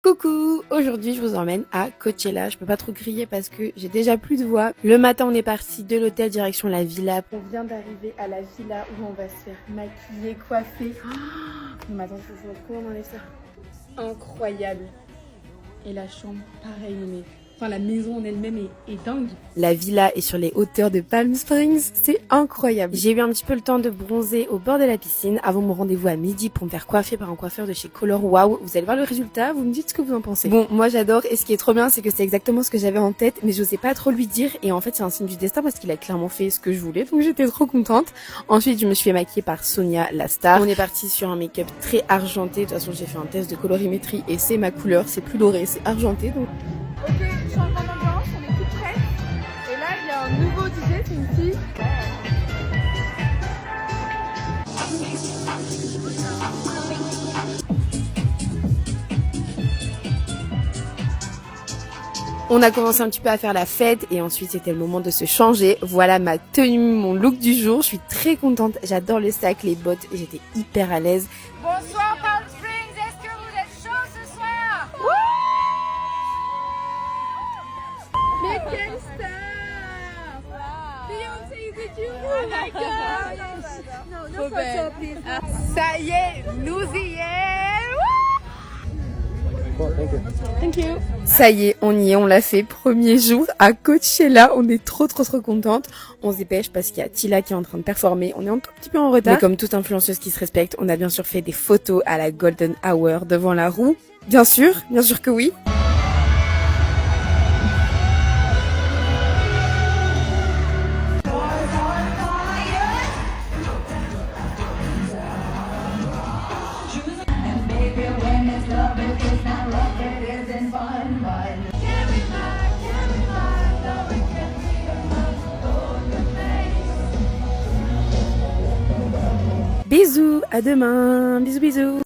Coucou, aujourd'hui je vous emmène à Coachella. Je peux pas trop crier parce que j'ai déjà plus de voix. Le matin on est parti de l'hôtel direction la villa. On vient d'arriver à la villa où on va se faire maquiller, coiffer. Non mais attends, je vois comment on enlève ça. Incroyable. Et la chambre, pareil, mais... Enfin, la maison en elle-même est dingue. La villa est sur les hauteurs de Palm Springs, c'est incroyable. J'ai eu un petit peu le temps de bronzer au bord de la piscine avant mon rendez-vous à midi pour me faire coiffer par un coiffeur de chez Color Wow. Vous allez voir le résultat, vous me dites ce que vous en pensez. Bon, moi j'adore et ce qui est trop bien c'est que c'est exactement ce que j'avais en tête mais j'osais pas trop lui dire et en fait c'est un signe du destin parce qu'il a clairement fait ce que je voulais donc j'étais trop contente. Ensuite je me suis fait maquiller par Sonia la star. On est parti sur un make-up très argenté, de toute façon j'ai fait un test de colorimétrie et c'est ma couleur, c'est plus doré, c'est argenté donc... Ok, changement d'ambiance, on est toutes prêtes. Et là, il y a un nouveau DJ, c'est une fille. On a commencé un petit peu à faire la fête et ensuite c'était le moment de se changer. Voilà ma tenue, mon look du jour. Je suis très contente, j'adore le sac, les bottes, j'étais hyper à l'aise. Bonsoir Palm Springs, est-ce que vous êtes chaud ce soir? Mais quelle star! Beyoncé, is it you? Oh my god! No photo, please. Ça y est, nous y est! Thank you. Ça y est, on y est, on l'a fait. Premier jour à Coachella, on est trop contente. On se dépêche parce qu'il y a Tila qui est en train de performer. On est un tout petit peu en retard. Mais comme toute influenceuse qui se respecte, on a bien sûr fait des photos à la Golden Hour devant la roue. Bien sûr que oui. Bisous, à demain, bisous.